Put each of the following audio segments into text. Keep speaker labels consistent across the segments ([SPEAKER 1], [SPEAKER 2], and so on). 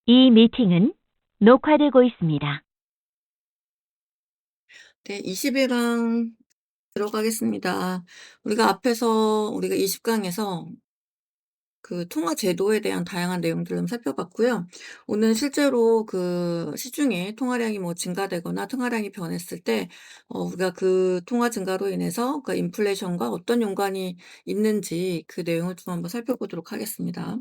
[SPEAKER 1] 이 미팅은 녹화되고 있습니다.
[SPEAKER 2] 네. 20일 강 들어가겠습니다. 우리가 20 강에서 그 통화 제도에 대한 다양한 내용들을 좀 살펴봤고요. 오늘 실제로 그 시중에 통화량이 뭐 증가되거나 통화량이 변했을 때 우리가 그 통화 증가로 인해서 그 인플레이션과 어떤 연관이 있는지 그 내용을 좀 한번 살펴보도록 하겠습니다.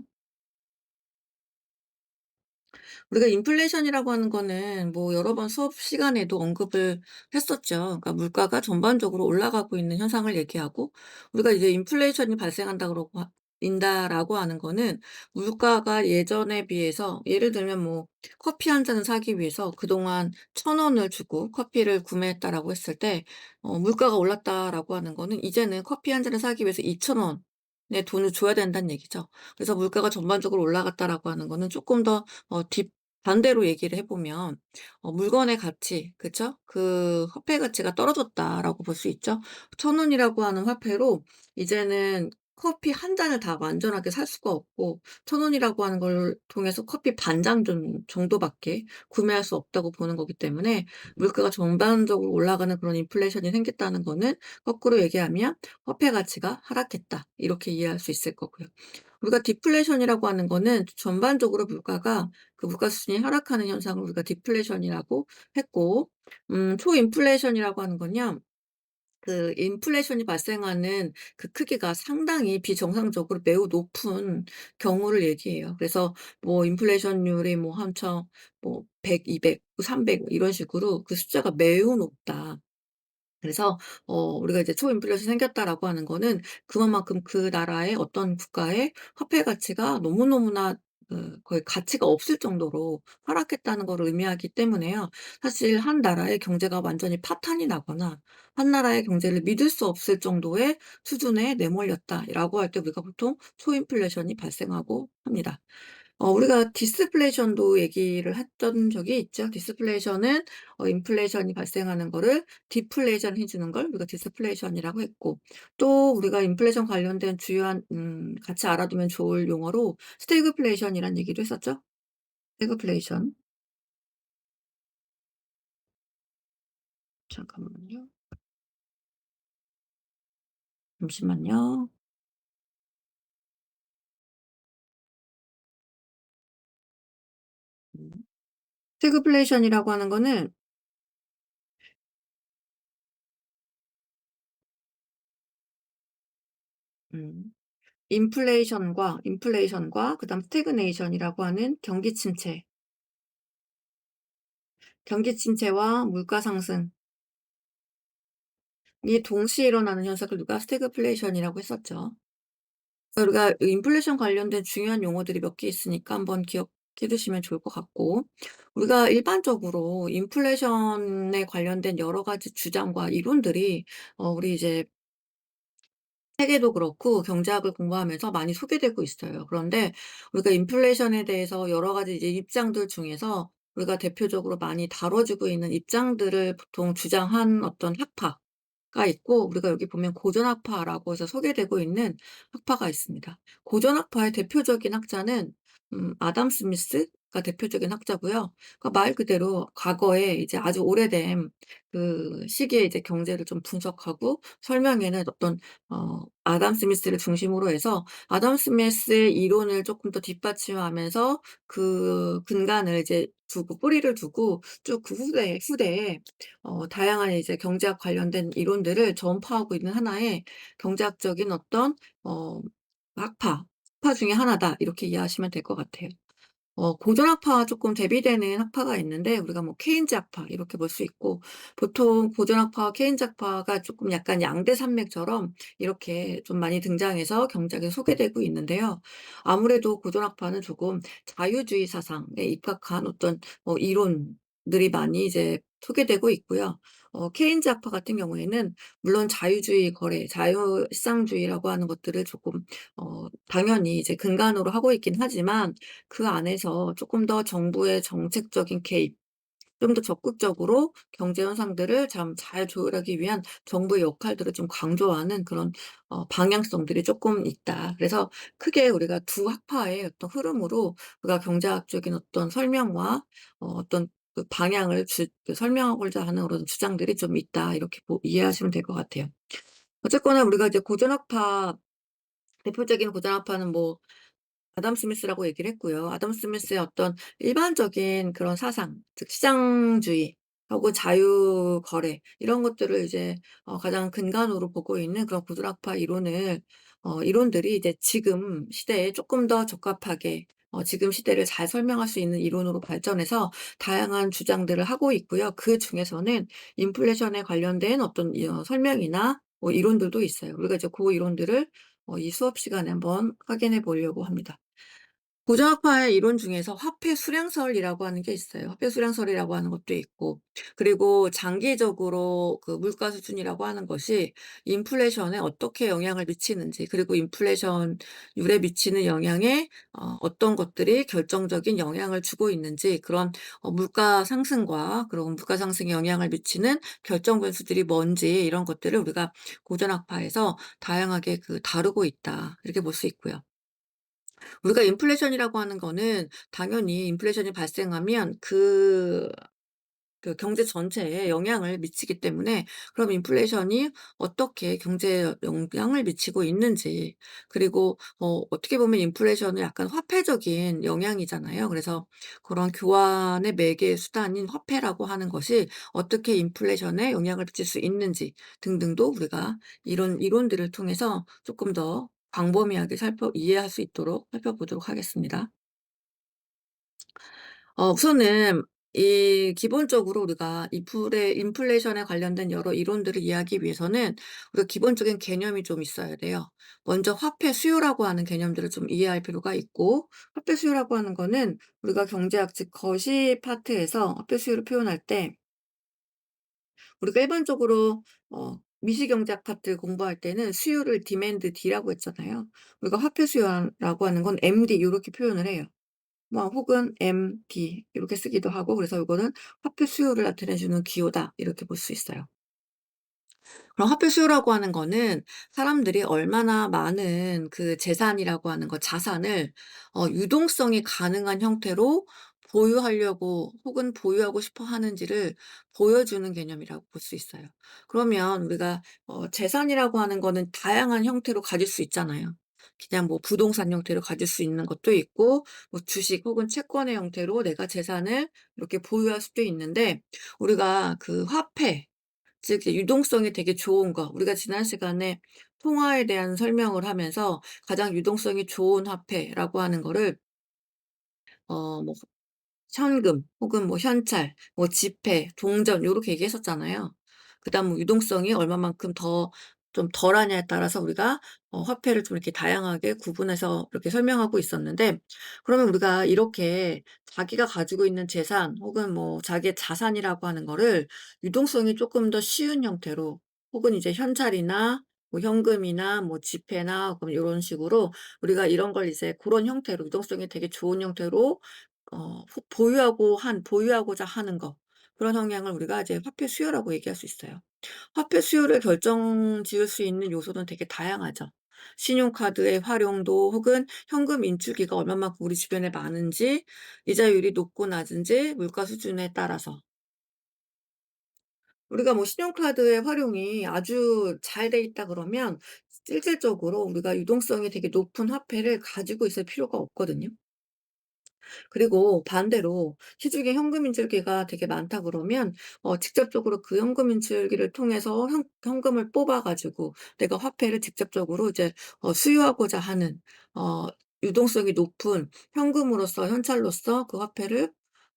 [SPEAKER 2] 우리가 인플레이션이라고 하는 거는 뭐 여러 번 수업 시간에도 언급을 했었죠. 그러니까 물가가 전반적으로 올라가고 있는 현상을 얘기하고, 우리가 이제 인플레이션이 발생한다 그러고 인다라고 하는 거는 물가가 예전에 비해서, 예를 들면 뭐 커피 한 잔을 사기 위해서 그동안 1,000원을 주고 커피를 구매했다라고 했을 때 물가가 올랐다라고 하는 거는 이제는 커피 한 잔을 사기 위해서 2,000원의 돈을 줘야 된다는 얘기죠. 그래서 물가가 전반적으로 올라갔다라고 하는 거는 조금 더 반대로 얘기를 해 보면 물건의 가치, 그쵸? 그 화폐 가치가 떨어졌다라고 볼 수 있죠. 1,000원이라고 하는 화폐로 이제는 커피 한 잔을 다 완전하게 살 수가 없고, 1,000원이라고 하는 걸 통해서 커피 반 잔 정도밖에 구매할 수 없다고 보는 거기 때문에, 물가가 전반적으로 올라가는 그런 인플레이션이 생겼다는 거는 거꾸로 얘기하면 '화폐 가치가 하락했다.' 이렇게 이해할 수 있을 거고요. 우리가 디플레이션이라고 하는 거는 전반적으로 물가가, 그 물가 수준이 하락하는 현상을 우리가 디플레이션이라고 했고, 초인플레이션이라고 하는 건요, 그 인플레이션이 발생하는 그 크기가 상당히 비정상적으로 매우 높은 경우를 얘기해요. 그래서 뭐 인플레이션율이 뭐 한참 뭐 100, 200, 300 이런 식으로 그 숫자가 매우 높다. 그래서 우리가 이제 초인플레이션이 생겼다라고 하는 거는 그만큼 그 나라의 어떤 국가의 화폐 가치가 너무너무나 거의 가치가 없을 정도로 하락했다는 거를 의미하기 때문에요. 사실 한 나라의 경제가 완전히 파탄이 나거나 한 나라의 경제를 믿을 수 없을 정도의 수준에 내몰렸다라고 할 때 우리가 보통 초인플레이션이 발생하고 합니다. 우리가 디스플레이션도 얘기를 했던 적이 있죠. 디스플레이션은 인플레이션이 발생하는 거를 디플레이션 해 주는 걸 우리가 디스플레이션이라고 했고, 또 우리가 인플레이션 관련된 주요한 같이 알아두면 좋을 용어로 스태그플레이션이란 얘기도 했었죠. 스태그플레이션. 잠깐만요. 잠시만요. 음. 스태그플레이션이라고 하는 거는 음 인플레이션과 그다음 스태그네이션이라고 하는 경기 침체와 물가 상승, 이 동시에 일어나는 현상을 누가 스태그플레이션이라고 했었죠. 우리가 인플레이션 관련된 중요한 용어들이 몇 개 있으니까 한번 기억해 두시면 좋을 것 같고, 우리가 일반적으로 인플레이션에 관련된 여러 가지 주장과 이론들이 우리 이제 세계도 그렇고 경제학을 공부하면서 많이 소개되고 있어요. 그런데 우리가 인플레이션에 대해서 여러 가지 이제 입장들 중에서 우리가 대표적으로 많이 다뤄지고 있는 입장들을 보통 주장한 어떤 학파가 있고, 우리가 여기 보면 고전학파라고 해서 소개되고 있는 학파가 있습니다. 고전학파의 대표적인 학자는 아담 스미스가 대표적인 학자고요. 그러니까 말 그대로 과거에 이제 아주 오래된 그 시기에 이제 경제를 좀 분석하고 설명해낸 어떤 아담 스미스를 중심으로 해서 아담 스미스의 이론을 쪼끔 더 뒷받침하면서 그 근간을 이제 두고 뿌리를 두고 쭉 그 후대에 다양한 이제 경제학 관련된 이론들을 전파하고 있는 하나의 경제학적인 어떤 어 학파 중에 하나다, 이렇게 이해하시면 될 것 같아요. 고전학파와 조금 대비되는 학파가 있는데 우리가 뭐 케인즈 학파 이렇게 볼 수 있고, 보통 고전학파와 케인즈 학파가 조금 약간 양대 산맥처럼 이렇게 좀 많이 등장해서 경작에 소개되고 있는데요. 아무래도 고전학파는 조금 자유주의 사상에 입각한 어떤 이론들이 많이 이제 소개되고 있고요. 케인즈 학파 같은 경우에는 물론 자유주의 거래, 자유시장주의라고 하는 것들을 조금 당연히 이제 근간으로 하고 있긴 하지만 그 안에서 조금 더 정부의 정책적인 개입, 좀 더 적극적으로 경제 현상들을 참 잘 조율하기 위한 정부의 역할들을 좀 강조하는 그런 방향성들이 쪼끔 있다. 그래서 크게 우리가 두 학파의 어떤 흐름으로 우리가 경제학적인 어떤 설명과 어떤 그 방향을 설명하고자 하는 그런 주장들이 좀 있다. 이렇게 이해하시면 될 것 같아요. 어쨌거나 우리가 이제 고전학파, 대표적인 고전학파는 뭐 아담 스미스라고 얘기를 했고요. 아담 스미스의 어떤 일반적인 그런 사상, 즉 시장주의하고 자유 거래 이런 것들을 이제 가장 근간으로 보고 있는 그런 고전학파 이론들이 이제 지금 시대에 쪼끔 더 적합하게 지금 시대를 잘 설명할 수 있는 이론으로 발전해서 다양한 주장들을 하고 있고요. 그중에서는 인플레이션에 관련된 어떤 설명이나 뭐 이론들도 있어요. 우리가 이제 고 이론들을 이 수업 시간에 한번 확인해 보려고 합니다. 고전학파의 이론 중에서 화폐 수량설이라고 하는 게 있어요. 화폐 수량설이라고 하는 것도 있고, 그리고 장기적으로 그 물가 수준이라고 하는 것이 인플레이션에 어떻게 영향을 미치는지, 그리고 인플레이션율에 미치는 영향에 어떤 것들이 결정적인 영향을 주고 있는지, 그런 물가 상승과 그런 물가 상승에 영향을 미치는 결정 변수들이 뭔지, 이런 것들을 우리가 고전학파에서 다양하게 다루고 있다. 이렇게 볼 수 있고요. 우리가 인플레이션이라고 하는 거는 당연히 인플레이션이 발생하면 그 경제 전체에 영향을 미치기 때문에, 그럼 인플레이션이 어떻게 경제에 영향을 미치고 있는지, 그리고 어떻게 보면 인플레이션은 약간 화폐적인 영향이잖아요. 그래서 그런 교환의 매개 수단인 화폐라고 하는 것이 어떻게 인플레이션에 영향을 미칠 수 있는지 등등도 우리가 이런 이론들을 통해서 조금 더 광범위하게 이해할 수 있도록 살펴보도록 하겠습니다. 우선은 이 기본적으로 우리가 인플레이션에 관련된 여러 이론들을 이해하기 위해서는 우리가 기본적인 개념이 좀 있어야 돼요. 먼저 화폐 수요라고 하는 개념들을 좀 이해할 필요가 있고, 화폐 수요라고 하는 거는 우리가 경제학 즉 거시 파트에서 화폐 수요를 표현할 때, 우리가 일반적으로 미시경제학 파트 공부할 때는 수요를 디맨드 D라고 했잖아요. 우리가 화폐 수요라고 하는 건 MD 요렇게 표현을 해요. 뭐 혹은 MD 이렇게 쓰기도 하고, 그래서 이거는 화폐 수요를 나타내 주는 기호다 이렇게 볼 수 있어요. 그럼 화폐 수요라고 하는 거는 사람들이 얼마나 많은 그 재산이라고 하는 거, 자산을 유동성이 가능한 형태로 보유하려고 혹은 보유하고 싶어 하는지를 보여주는 개념이라고 볼 수 있어요. 그러면 우리가 재산이라고 하는 거는 다양한 형태로 가질 수 있잖아요. 그냥 뭐 부동산 형태로 가질 수 있는 것도 있고, 뭐 주식 혹은 채권의 형태로 내가 재산을 이렇게 보유할 수도 있는데, 우리가 그 화폐, 즉 유동성이 되게 좋은 거, 우리가 지난 시간에 통화에 대한 설명을 하면서 가장 유동성이 좋은 화폐라고 하는 거를 뭐 현금 혹은 뭐 현찰, 뭐 지폐, 동전 요렇게 얘기했었잖아요. 그다음 뭐 유동성이 얼마만큼 좀 덜하냐에 따라서 우리가 화폐를 좀 이렇게 다양하게 구분해서 이렇게 설명하고 있었는데, 그러면 우리가 이렇게 자기가 가지고 있는 재산 혹은 뭐 자기의 자산이라고 하는 거를 유동성이 쪼끔 더 쉬운 형태로, 혹은 이제 현찰이나 뭐 현금이나 뭐 지폐나 그럼 요런 식으로 우리가 이런 걸 이제 고런 형태로 유동성이 되게 좋은 형태로 보유하고자 하는 거, 그런 성향을 우리가 이제 화폐 수요라고 얘기할 수 있어요. 화폐 수요를 결정지을 수 있는 요소는 되게 다양하죠. 신용카드의 활용도, 혹은 현금 인출기가 얼마만큼 우리 주변에 많은지, 이자율이 높고 낮은지, 물가 수준에 따라서. 우리가 뭐 신용카드의 활용이 아주 잘 돼 있다 그러면 실질적으로 우리가 유동성이 되게 높은 화폐를 가지고 있을 필요가 없거든요. 그리고 반대로 시중에 현금 인출기가 되게 많다 그러면 직접적으로 그 현금 인출기를 통해서 현금을 뽑아 가지고 내가 화폐를 직접적으로 이제 수유하고자 하는 유동성이 높은 현금으로서, 현찰로서 그 화폐를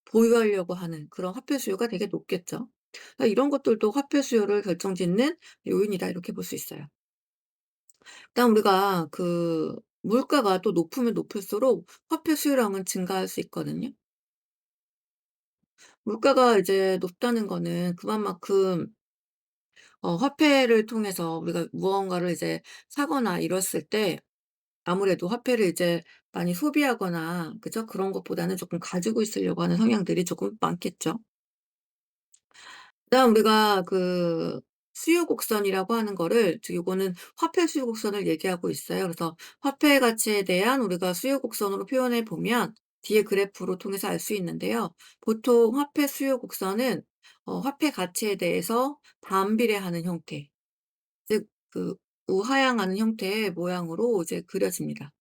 [SPEAKER 2] 보유하려고 하는 그런 화폐 수요가 되게 높겠죠. 그러니까 이런 것들도 화폐 수요를 결정짓는 요인이다 이렇게 볼 수 있어요. 그다음 우리가 물가가 또 높으면 높을수록 화폐 수요량은 증가할 수 있거든요. 물가가 이제 높다는 거는 그만큼 화폐를 통해서 우리가 무언가를 이제 사거나 이랬을 때 아무래도 화폐를 이제 많이 소비하거나, 그죠? 그런 것보다는 조금 가지고 있으려고 하는 성향들이 조금 많겠죠. 그다음 우리가 그 수요 곡선이라고 하는 거를 요거는 화폐 수요 곡선을 얘기하고 있어요. 그래서 화폐 가치에 대한 우리가 수요 곡선으로 표현해 보면 뒤에 그래프로 통해서 알 수 있는데요. 보통 화폐 수요 곡선은 화폐 가치에 대해서 반비례하는 형태, 즉 그 우하향하는 형태의 모양으로 이제 그려집니다.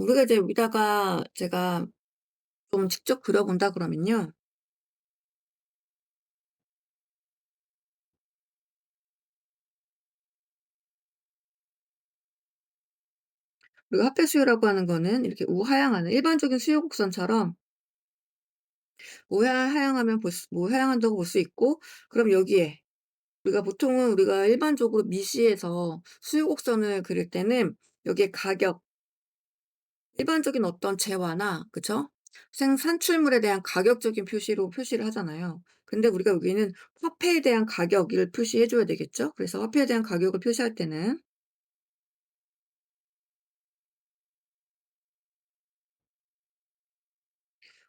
[SPEAKER 2] 우리가 이제 여기다가 제가 좀 직접 그려 본다 그러면요. 우리가 화폐 수요라고 하는 거는 이렇게 우하향하는 일반적인 수요 곡선처럼 우하향하면 우하향한다고 볼 수 있고, 그럼 여기에 우리가 보통은 우리가 일반적으로 미시에서 수요 곡선을 그릴 때는 여기에 가격, 일반적인 어떤 재화나 그쵸? 산출물에 대한 가격적인 표시로 표시를 하잖아요. 근데 우리가 여기는 화폐에 대한 가격을 표시해 줘야 되겠죠? 그래서 화폐에 대한 가격을 표시할 때는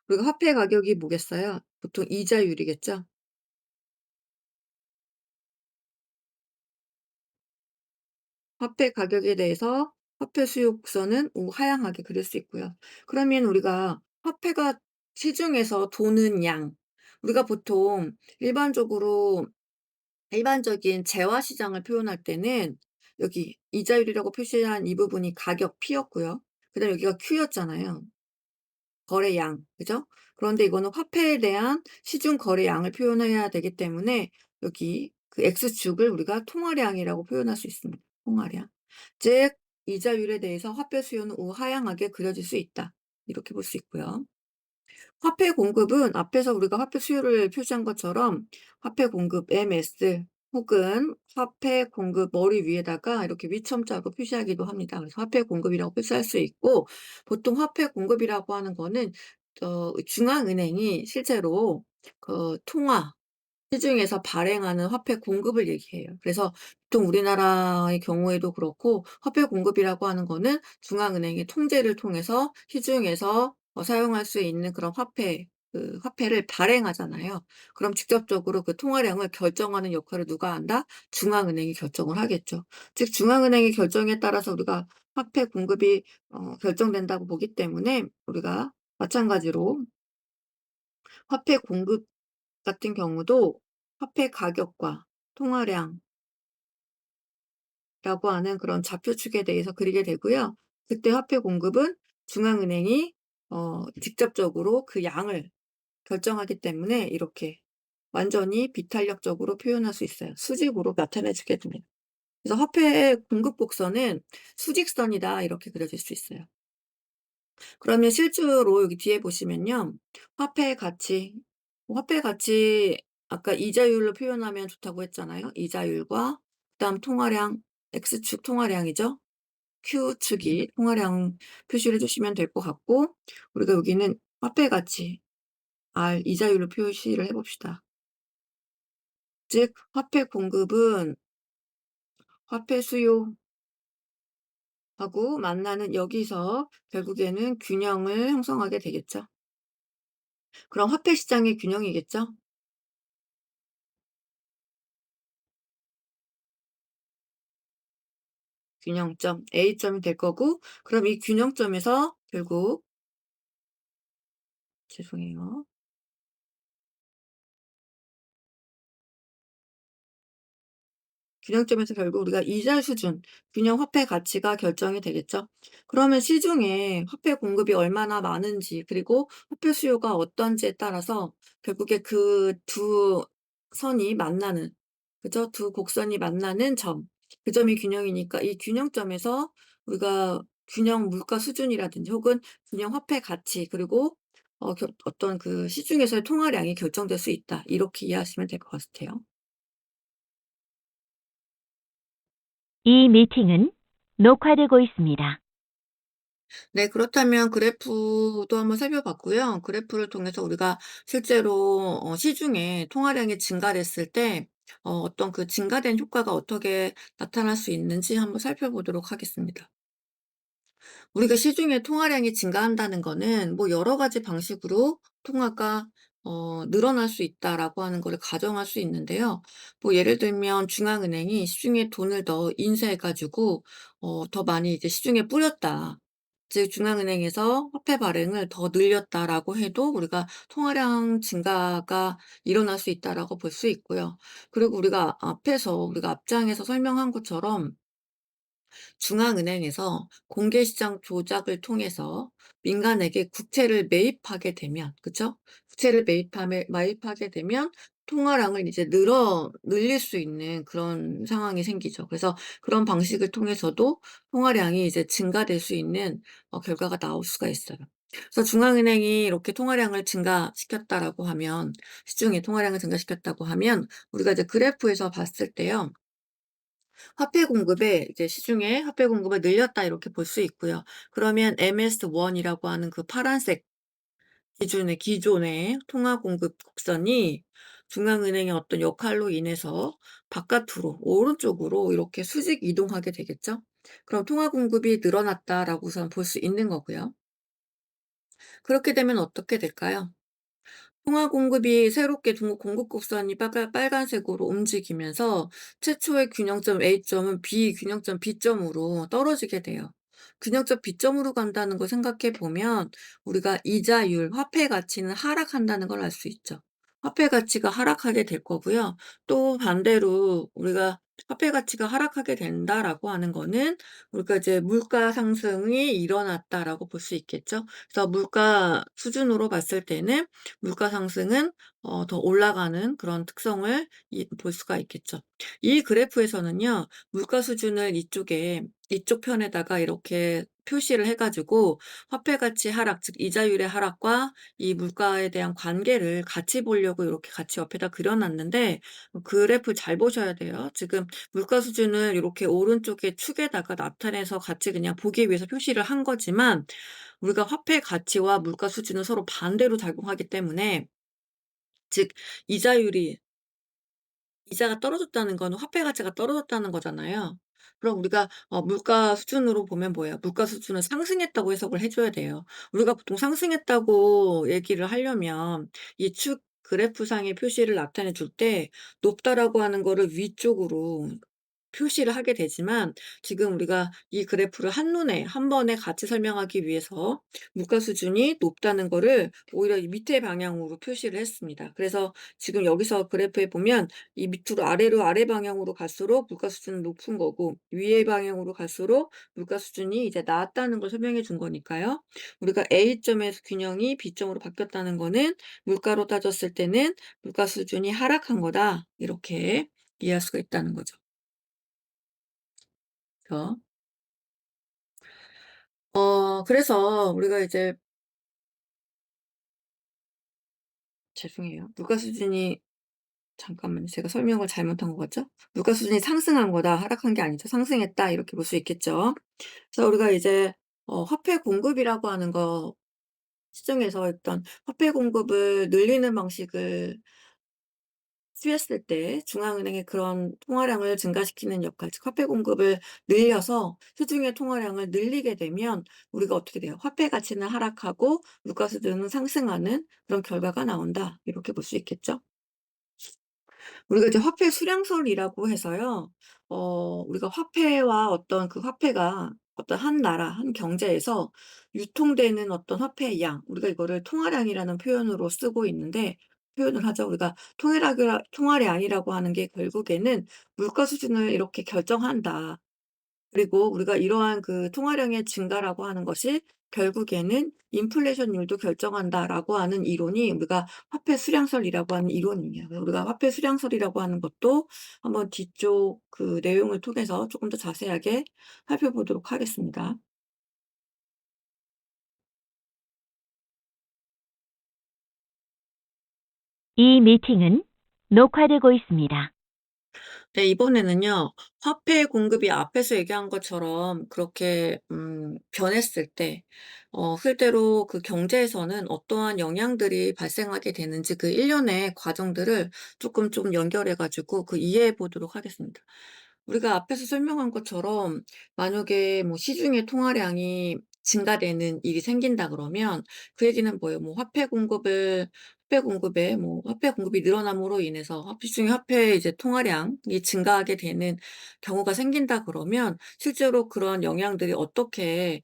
[SPEAKER 2] 우리가 화폐 가격이 뭐겠어요? 보통 이자율이겠죠? 화폐 가격에 대해서 화폐 수요 곡선은 우하향하게 그릴 수 있고요. 그러면 우리가 화폐가 시중에서 도는 양, 우리가 보통 일반적으로 일반적인 재화 시장을 표현할 때는 여기 이자율이라고 표시한 이 부분이 가격 P였고요. 그다음에 여기가 Q였잖아요. 거래량. 그죠? 그런데 이거는 화폐에 대한 시중 거래량을 표현해야 되기 때문에 여기 그 X축을 우리가 통화량이라고 표현할 수 있습니다. 통화량. 즉 이자율에 대해서 화폐 수요는 우하향하게 그려질 수 있다. 이렇게 볼 수 있고요. 화폐 공급은 앞에서 우리가 화폐 수요를 표시한 것처럼 화폐 공급 MS 혹은 화폐 공급 머리 위에다가 이렇게 위첨자로 표시하기도 합니다. 그래서 화폐 공급이라고 표시할 수 있고, 보통 화폐 공급이라고 하는 거는 중앙은행이 실제로 그 통화 시중에서 발행하는 화폐 공급을 얘기해요. 그래서 보통 우리나라의 경우에도 그렇고 화폐 공급이라고 하는 거는 중앙은행의 통제를 통해서 시중에서 사용할 수 있는 그런 화폐를 발행하잖아요. 그럼 직접적으로 그 통화량을 결정하는 역할을 누가 한다? 중앙은행이 결정을 하겠죠. 즉 중앙은행의 결정에 따라서 우리가 화폐 공급이 결정된다고 보기 때문에 우리가 마찬가지로 화폐 공급 같은 경우도 화폐 가격과 통화량이라고 하는 그런 좌표축에 대해서 그리게 되고요. 그때 화폐 공급은 중앙은행이 직접적으로 그 양을 결정하기 때문에 이렇게 완전히 비탄력적으로 표현할 수 있어요. 수직으로 나타내 주게 됩니다. 그래서 화폐의 공급 곡선은 수직선이다 이렇게 그려질 수 있어요. 그러면 실제로 여기 뒤에 보시면요. 화폐의 가치, 화폐의 가치 아까 이자율로 표현하면 좋다고 했잖아요. 이자율과 그다음 통화량, X축 통화량이죠. Q축이 통화량 표시를 해 주시면 될 것 같고, 우리가 여기는 화폐 가치 R 이자율로 표시를 해 봅시다. 즉 화폐 공급은 화폐 수요하고 만나는 여기서 결국에는 균형을 형성하게 되겠죠. 그럼 화폐 시장의 균형이겠죠. 균형점 A점이 될 거고, 그럼 이 균형점에서 결국 죄송해요. 균형점에서 결국 우리가 이자 수준, 균형 화폐 가치가 결정이 되겠죠. 그러면 시중에 화폐 공급이 얼마나 많은지 그리고 화폐 수요가 어떤지에 따라서 결국에 그 두 선이 만나는, 그죠? 두 곡선이 만나는 점, 그 점이 균형이니까 이 균형점에서 우리가 균형 물가 수준이라든지 혹은 균형 화폐 가치 그리고 어떤 그 시중에서의 통화량이 결정될 수 있다. 이렇게 이해하시면 될 것 같아요.
[SPEAKER 1] 이 미팅은 녹화되고 있습니다.
[SPEAKER 2] 네. 그렇다면 그래프도 한번 살펴봤고요. 그래프를 통해서 우리가 실제로 시중에 통화량이 증가됐을 때 어떤 그 증가된 효과가 어떻게 나타날 수 있는지 한번 살펴보도록 하겠습니다. 우리가 시중에 통화량이 증가한다는 거는 뭐 여러 가지 방식으로 통화가 늘어날 수 있다라고 하는 거를 가정할 수 있는데요. 뭐 예를 들면 중앙은행이 시중에 돈을 더 인수해 가지고 더 많이 이제 시중에 뿌렸다. 즉 중앙은행에서 화폐 발행을 더 늘렸다라고 해도 우리가 통화량 증가가 일어날 수 있다라고 볼 수 있고요. 그리고 우리가 앞장에서 설명한 것처럼 중앙은행에서 공개시장 조작을 통해서 민간에게 국채를 매입하게 되면, 그쵸? 국채를 매입하게 되면 통화량을 이제 늘릴 수 있는 그런 상황이 생기죠. 그래서 그런 방식을 통해서도 통화량이 이제 증가될 수 있는 결과가 나올 수가 있어요. 그래서 중앙은행이 이렇게 통화량을 증가시켰다라고 하면, 시중에 통화량을 증가시켰다고 하면 우리가 이제 그래프에서 봤을 때요. 시중에 화폐 공급을 늘렸다 이렇게 볼 수 있고요. 그러면 MS1이라고 하는 그 파란색 기존의 통화 공급 곡선이 중앙은행의 어떤 역할로 인해서 바깥으로 오른쪽으로 이렇게 수직 이동하게 되겠죠. 그럼 통화 공급이 늘어났다라고 우선 볼 수 있는 거고요. 그렇게 되면 어떻게 될까요? 통화 공급이 새롭게 공급 곡선이 빨간색으로 움직이면서 최초의 균형점 A점은 비균형점 B점으로 떨어지게 돼요. 균형점 B점으로 간다는 걸 생각해 보면 우리가 이자율, 화폐 가치는 하락한다는 걸 알 수 있죠. 화폐 가치가 하락하게 될 거고요. 또 반대로 우리가 화폐 가치가 하락하게 된다라고 하는 거는 우리가 이제 물가 상승이 일어났다라고 볼 수 있겠죠. 그래서 물가 수준으로 봤을 때는 물가 상승은 더 올라가는 그런 특성을 볼 수가 있겠죠. 이 그래프에서는요. 물가 수준을 이쪽 편에다가 이렇게 표시를 해 가지고 화폐 가치 하락, 즉 이자율의 하락과 이 물가에 대한 관계를 같이 보려고 이렇게 같이 옆에다 그려 놨는데, 그래프 잘 보셔야 돼요. 지금 물가 수준을 이렇게 오른쪽에 축에다가 나타내서 같이 그냥 보기 위해서 표시를 한 거지만, 우리가 화폐 가치와 물가 수준은 서로 반대로 작용하기 때문에, 즉 이자율이 이자가 떨어졌다는 거는 화폐 가치가 떨어졌다는 거잖아요. 그럼 우리가 물가 수준으로 보면 뭐예요? 물가 수준은 상승했다고 해석을 해 줘야 돼요. 우리가 보통 상승했다고 얘기를 하려면 이 축 그래프상의 표시를 나타내 줄 때 높다라고 하는 거를 위쪽으로 표시를 하게 되지만, 지금 우리가 이 그래프를 한눈에 한 번에 같이 설명하기 위해서 물가 수준이 높다는 거를 오히려 이 밑에 방향으로 표시를 했습니다. 그래서 지금 여기서 그래프에 보면 이 밑으로 아래로 아래 방향으로 갈수록 물가 수준은 높은 거고, 위에 방향으로 갈수록 물가 수준이 이제 낮다는 걸 설명해 준 거니까요. 우리가 A점에서 균형이 B점으로 바뀌었다는 거는 물가로 따졌을 때는 물가 수준이 하락한 거다, 이렇게 이해할 수가 있다는 거죠. 그래서 그래서 우리가 이제 죄송해요. 물가 수준이 잠깐만요. 제가 설명을 잘못한 것 같죠? 물가 수준이 상승한 거다, 하락한 게 아니죠. 상승했다, 이렇게 볼 수 있겠죠. 그래서 우리가 이제 화폐 공급이라고 하는 거, 시중에서 일단 화폐 공급을 늘리는 방식을 취했을 때 중앙은행의 그런 통화량을 증가시키는 역할, 즉 화폐 공급을 늘려서 시중의 통화량을 늘리게 되면 우리가 어떻게 돼요? 화폐 가치는 하락하고 물가 수준은 상승하는 그런 결과가 나온다, 이렇게 볼 수 있겠죠. 우리가 이제 화폐 수량설이라고 해서요. 우리가 화폐와 어떤 그 화폐가 어떤 한 나라, 한 경제에서 유통되는 어떤 화폐의 양, 우리가 이거를 통화량이라는 표현으로 쓰고 있는데, 표현을 하죠. 우리가 통화량이라고 하는 게 결국에는 물가 수준을 이렇게 결정한다. 그리고 우리가 이러한 그 통화량의 증가라고 하는 것이 결국에는 인플레이션율도 결정한다라고 하는 이론이 우리가 화폐 수량설이라고 하는 이론이에요. 그래서 우리가 화폐 수량설이라고 하는 것도 한번 뒤쪽 그 내용을 통해서 조금 더 자세하게 살펴보도록 하겠습니다.
[SPEAKER 1] 이 미팅은 녹화되고 있습니다.
[SPEAKER 2] 네, 이번에는요. 화폐 공급이 앞에서 얘기한 것처럼 그렇게 변했을 때 실제로 그 경제에서는 어떠한 영향들이 발생하게 되는지, 그 일련의 과정들을 조금 연결해 가지고 이해해 보도록 하겠습니다. 우리가 앞에서 설명한 것처럼 만약에 뭐 시중의 통화량이 증가되는 일이 생긴다 그러면 그 얘기는 뭐예요? 뭐 화폐 공급이 늘어남으로 인해서 시중에 화폐의 이제 통화량이 증가하게 되는 경우가 생긴다 그러면 실제로 그런 영향들이 어떻게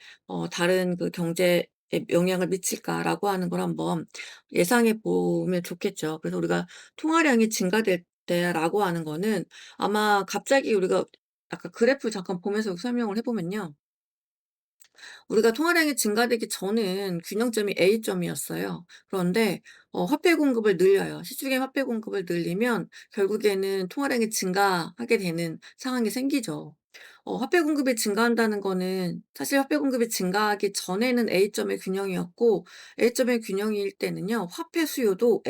[SPEAKER 2] 다른 그 경제에 영향을 미칠까라고 하는 걸 한번 예상해 보면 좋겠죠. 그래서 우리가 통화량이 증가될 때라고 하는 거는 아마 갑자기 우리가 아까 그래프 잠깐 보면서 설명을 해 보면요. 우리가 통화량이 증가되기 전은 균형점이 A점이었어요. 그런데 화폐 공급을 늘려요. 시중에 화폐 공급을 늘리면 결국에는 통화량이 증가하게 되는 상황이 생기죠. 화폐 공급이 증가한다는 거는 사실 화폐 공급이 증가하기 전에는 A점의 균형이었고 A점의 균형일 때는요. 화폐 수요도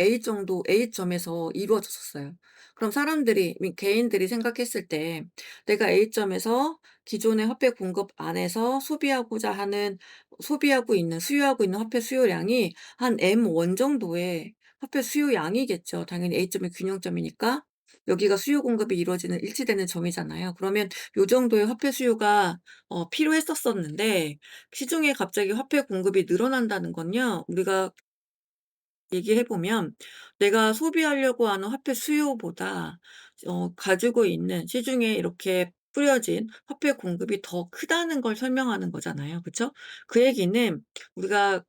[SPEAKER 2] A점에서 이루어졌었어요. 그럼 사람들이 개인들이 생각했을 때 내가 A점에서 기존의 화폐 공급 안에서 수유하고 있는 화폐 수요량이 한 M1 정도의 화폐 수요량이겠죠. 당연히 A점이 균형점이니까. 여기가 수요 공급이 이루어지는 일치되는 점이잖아요. 그러면 요 정도의 화폐 수요가 필요했었었는데 시중에 갑자기 화폐 공급이 늘어난다는 건요. 우리가 얘기해 보면 내가 소비하려고 하는 화폐 수요보다 가지고 있는 시중에 이렇게 뿌려진 화폐 공급이 더 크다는 걸 설명하는 거잖아요. 그쵸? 그 얘기는 우리가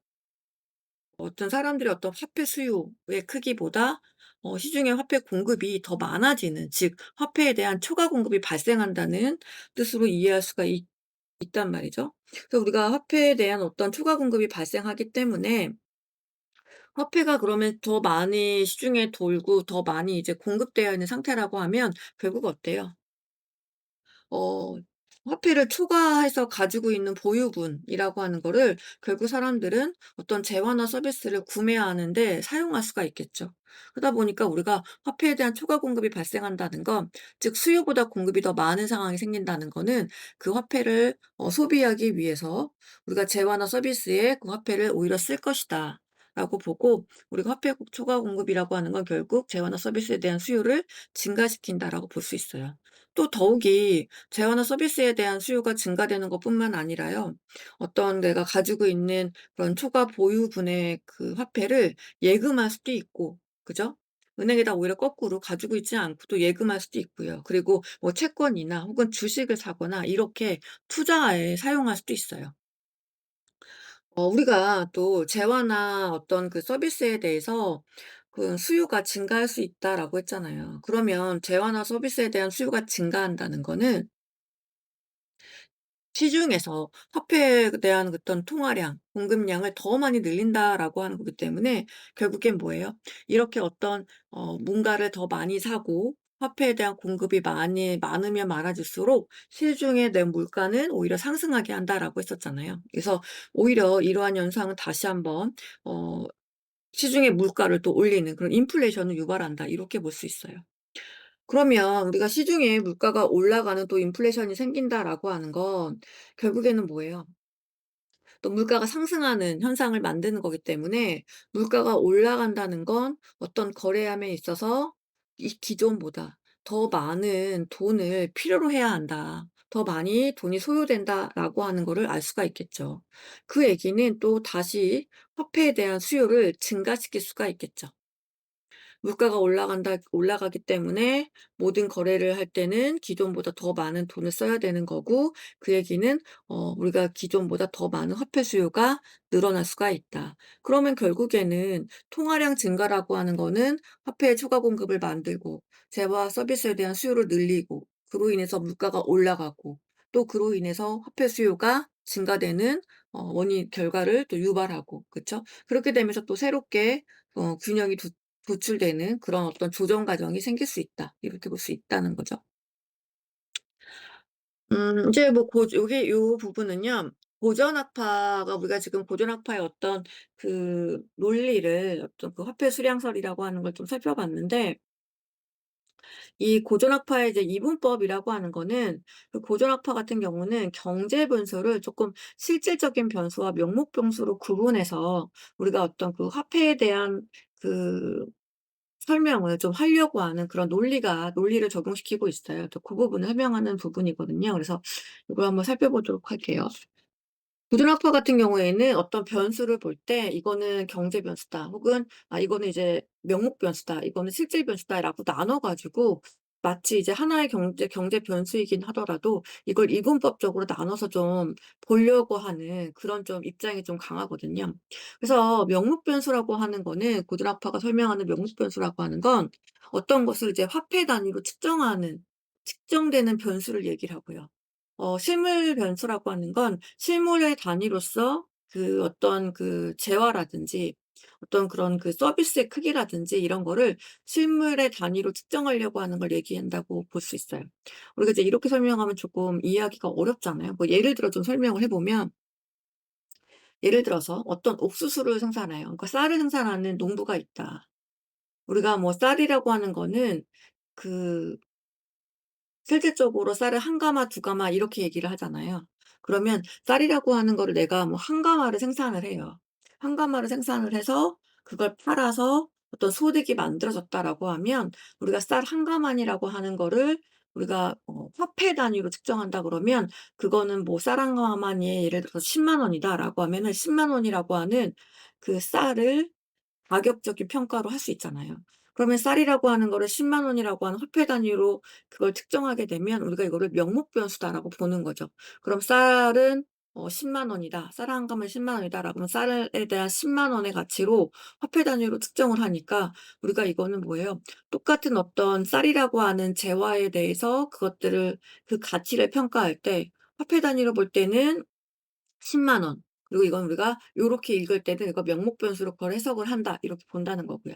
[SPEAKER 2] 어떤 사람들의 어떤 화폐 수요의 크기보다 시중에 화폐 공급이 더 많아지는, 즉 화폐에 대한 초과 공급이 발생한다는 뜻으로 이해할 수가 있단 말이죠. 그래서 우리가 화폐에 대한 어떤 초과 공급이 발생하기 때문에 화폐가 그러면 더 많이 시중에 돌고 더 많이 이제 공급되어 있는 상태라고 하면 결국 어때요? 어 화폐를 초과해서 가지고 있는 보유분이라고 하는 거를 결국 사람들은 어떤 재화나 서비스를 구매하는 데 사용할 수가 있겠죠. 그러다 보니까 우리가 화폐에 대한 초과 공급이 발생한다는 건, 즉 수요보다 공급이 더 많은 상황이 생긴다는 거는 그 화폐를 소비하기 위해서 우리가 재화나 서비스에 그 화폐를 오히려 쓸 것이다 라고 보고, 우리가 화폐 초과 공급이라고 하는 건 결국 재화나 서비스에 대한 수요를 증가시킨다라고 볼 수 있어요. 또 더욱이 재화나 서비스에 대한 수요가 증가되는 것뿐만 아니라요. 어떤 내가 가지고 있는 그런 초과 보유분의 그 화폐를 예금할 수도 있고, 그죠? 은행에다 오히려 거꾸로 가지고 있지 않고 또 예금할 수도 있고요. 그리고 뭐 채권이나 혹은 주식을 사거나 이렇게 투자에 사용할 수도 있어요. 우리가 또 재화나 어떤 그 서비스에 대해서 그 "수요가 증가할 수 있다."라고 했잖아요. 그러면 재화나 서비스에 대한 수요가 증가한다는 거는 시중에서 화폐에 대한 어떤 통화량, 공급량을 더 많이 늘린다라고 하는 거기 때문에 결국엔 뭐예요? 이렇게 어떤 뭔가를 더 많이 사고 화폐에 대한 공급이 많으면 많아질수록 시중에 내 물가는 오히려 상승하게 한다라고 했었잖아요. 그래서 오히려 이러한 현상은 다시 한번 어 시중의 물가를 또 올리는 그런 인플레이션을 유발한다, 이렇게 볼 수 있어요. 그러면 우리가 시중에 물가가 올라가는 또 인플레이션이 생긴다라고 하는 건 결국에는 뭐예요? 또 물가가 상승하는 현상을 만드는 거기 때문에 물가가 올라간다는 건 어떤 거래함에 있어서 이 기존보다 더 많은 돈을 필요로 해야 한다. 더 많이 돈이 소요된다라고 하는 거를 알 수가 있겠죠. 그 얘기는 또 다시 화폐에 대한 수요를 증가시킬 수가 있겠죠. 물가가 올라가기 때문에 모든 거래를 할 때는 기존보다 더 많은 돈을 써야 되는 거고, 그 얘기는 우리가 기존보다 더 많은 화폐 수요가 늘어날 수가 있다. 그러면 결국에는 통화량 증가라고 하는 거는 화폐의 초과 공급을 만들고 재화 서비스에 대한 수요를 늘리고 그로 인해서 물가가 올라가고 또 그로 인해서 화폐 수요가 증가되는 원인 결과를 또 유발하고, 그쵸? 그렇게 되면서 또 새롭게 균형이 도출되는 그런 어떤 조정 과정이 생길 수 있다, 이렇게 볼 수 있다는 거죠. 이제 뭐 요게 요 부분은요. 고전학파가 우리가 지금 고전학파의 어떤 그 논리를 어떤 그 화폐 수량설이라고 하는 걸 좀 살펴봤는데, 이 고전학파의 이제 이분법이라고 하는 거는 그 고전학파 같은 경우는 경제 분수를 조금 실질적인 변수와 명목 변수로 구분해서 우리가 어떤 그 화폐에 대한 그 설명을 좀 하려고 하는 그런 논리를 적용시키고 있어요. 또 그 부분을 설명하는 부분이거든요. 그래서 이걸 한번 살펴보도록 할게요. 부둔학파 같은 경우에는 어떤 변수를 볼 때 '이거는 경제 변수다.' 혹은 '아 이거는 이제 명목 변수다. 이거는 실질 변수다.'라고 나눠 가지고 마치 이제 하나의 경제 변수이긴 하더라도 이걸 이분법적으로 나눠서 좀 보려고 하는 그런 좀 입장이 좀 강하거든요. 그래서 명목 변수라고 하는 거는 고전학파가 설명하는 명목 변수라고 하는 건 어떤 것을 이제 화폐 단위로 측정되는 변수를 얘기를 하고요. 실물 변수라고 하는 건 실물의 단위로서 그 어떤 그 재화라든지 어떤 그런 그 서비스의 크기라든지 이런 거를 실물의 단위로 측정하려고 하는 걸 얘기한다고 볼 수 있어요. 우리가 이제 이렇게 설명하면 조금 이해하기가 어렵잖아요. 뭐 예를 들어 좀 설명을 해 보면 예를 들어서 어떤 옥수수를 생산해요. 그러니까 쌀을 생산하는 농부가 있다. 우리가 뭐 쌀이라고 하는 거는 그 실질적으로 쌀을 한 가마 두 가마 이렇게 얘기를 하잖아요. 그러면 쌀이라고 하는 거를 내가 뭐 한 가마를 생산을 해요. 한 가마를 생산을 해서 그걸 팔아서 어떤 소득이 만들어졌다라고 하면 우리가 쌀 한 가마니라고 하는 거를 우리가 화폐 단위로 측정한다 그러면 그거는 뭐 "쌀 한 가마니에 예를 들어서 10만 원이다."라고 하면은 10만 원이라고 하는 그 쌀을 가격적인 평가로 할 수 있잖아요. 그러면 쌀이라고 하는 거를 10만 원이라고 하는 화폐 단위로 그걸 측정하게 되면 우리가 이거를 명목 변수다라고 보는 거죠. 그럼 쌀은 10만 원이다. 쌀 한 감에 10만 원이다라고 하면 쌀에 대한 10만 원의 가치로 화폐 단위로 측정을 하니까 우리가 이거는 뭐예요? 똑같은 어떤 쌀이라고 하는 재화에 대해서 그것들을 그 가치를 평가할 때 화폐 단위로 볼 때는 10만 원. 그리고 이건 우리가 요렇게 읽을 때는 이거 명목 변수로 그걸 해석을 한다. 이렇게 본다는 거고요.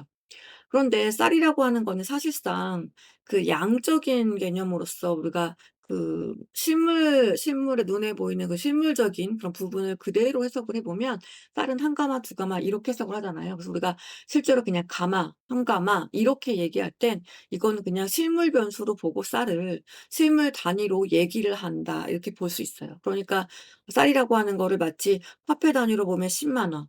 [SPEAKER 2] 그런데 쌀이라고 하는 거는 사실상 그 양적인 개념으로서 우리가 그 실물에 눈에 보이는 그 실물적인 그런 부분을 그대로 해석을 해 보면 쌀은 한 가마 두 가마 이렇게 해석을 하잖아요. 그래서 우리가 실제로 그냥 가마, 한 가마 이렇게 얘기할 땐 이거는 그냥 실물 변수로 보고 쌀을 실물 단위로 얘기를 한다. 이렇게 볼 수 있어요. 그러니까 쌀이라고 하는 거를 마치 화폐 단위로 보면 10만 원,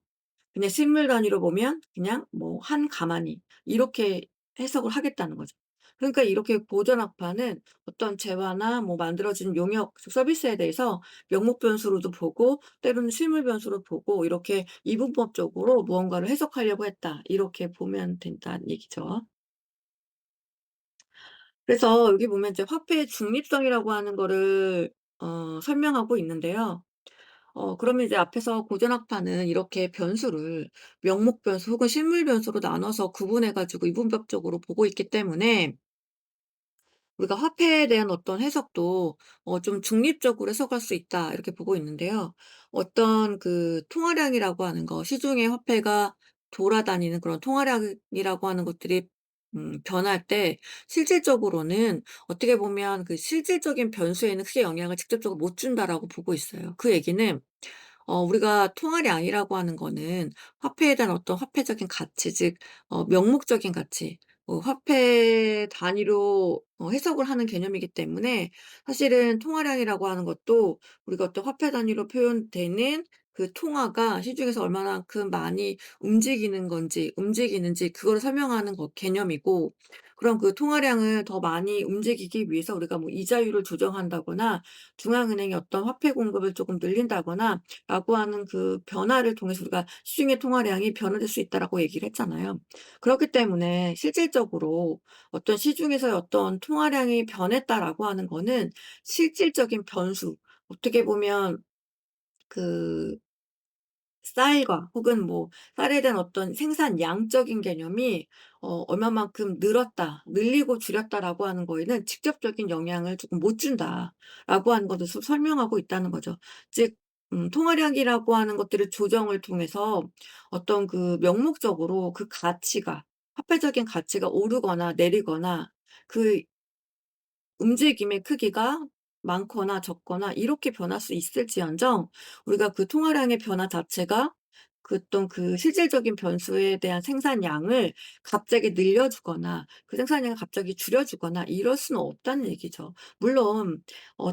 [SPEAKER 2] 그냥 실물 단위로 보면 그냥 뭐 한 가마니 이렇게 해석을 하겠다는 거죠. 그러니까 이렇게 고전학파는 어떤 재화나 뭐 만들어진 용역 서비스에 대해서 명목 변수로도 보고 때로는 실물 변수로 보고 이렇게 이분법적으로 무언가를 해석하려고 했다. 이렇게 보면 된다는 얘기죠. 그래서 여기 보면 이제 화폐의 중립성이라고 하는 거를 설명하고 있는데요. 그러면 이제 앞에서 고전학파는 이렇게 변수를 명목 변수 혹은 실물 변수로 나눠서 구분해 가지고 이분법적으로 보고 있기 때문에 우리가 화폐에 대한 어떤 해석도 좀 '중립적으로 해석할 수 있다.' 이렇게 보고 있는데요. 어떤 그 통화량이라고 하는 거 시중에 화폐가 돌아다니는 그런 통화량이라고 하는 것들이 변할 때 실질적으로는 어떻게 보면 그 '실질적인 변수에는 크게 영향을 직접적으로 못 준다.'라고 보고 있어요. 그 얘기는 우리가 통화량이라고 하는 거는 화폐에 대한 어떤 화폐적인 가치 즉 명목적인 가치 화폐 단위로 해석을 하는 개념이기 때문에 사실은 통화량이라고 하는 것도 우리가 어떤 화폐 단위로 표현되는 그 통화가 시중에서 얼마만큼 많이 움직이는지 그거를 설명하는 개념이고 그럼 그 통화량을 더 많이 움직이기 위해서 우리가 뭐 이자율을 조정한다거나 중앙은행이 어떤 화폐 공급을 조금 늘린다거나 라고 하는 그 변화를 통해서 우리가 시중의 통화량이 변화될 수 있다라고 얘기를 했잖아요. 그렇기 때문에 실질적으로 어떤 시중에서의 어떤 통화량이 변했다라고 하는 거는 실질적인 변수 어떻게 보면 그 쌀과 혹은 뭐 쌀에 대한 어떤 생산량적인 개념이 얼마만큼 늘었다, 늘리고 줄였다라고 하는 거에는 직접적인 영향을 조금 못 준다라고 하는 것을 설명하고 있다는 거죠. 즉 통화량이라고 하는 것들을 조정을 통해서 어떤 그 명목적으로 그 가치가 화폐적인 가치가 오르거나 내리거나 그 움직임의 크기가 많거나 적거나 이렇게 변할 수 있을지언정 우리가 그 통화량의 변화 자체가 그 어떤 그 실질적인 변수에 대한 생산량을 갑자기 늘려주거나 그 생산량을 갑자기 줄여주거나 이럴 수는 없다는 얘기죠. 물론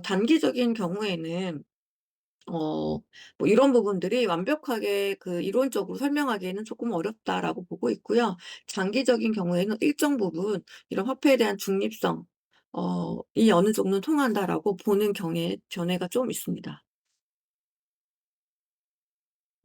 [SPEAKER 2] 단기적인 경우에는 뭐 이런 부분들이 완벽하게 그 이론적으로 설명하기에는 조금 어렵다라고 보고 있고요. 장기적인 경우에는 일정 부분 이런 화폐에 대한 중립성 이 어느 정도는 통한다라고 보는 견해가 좀 있습니다.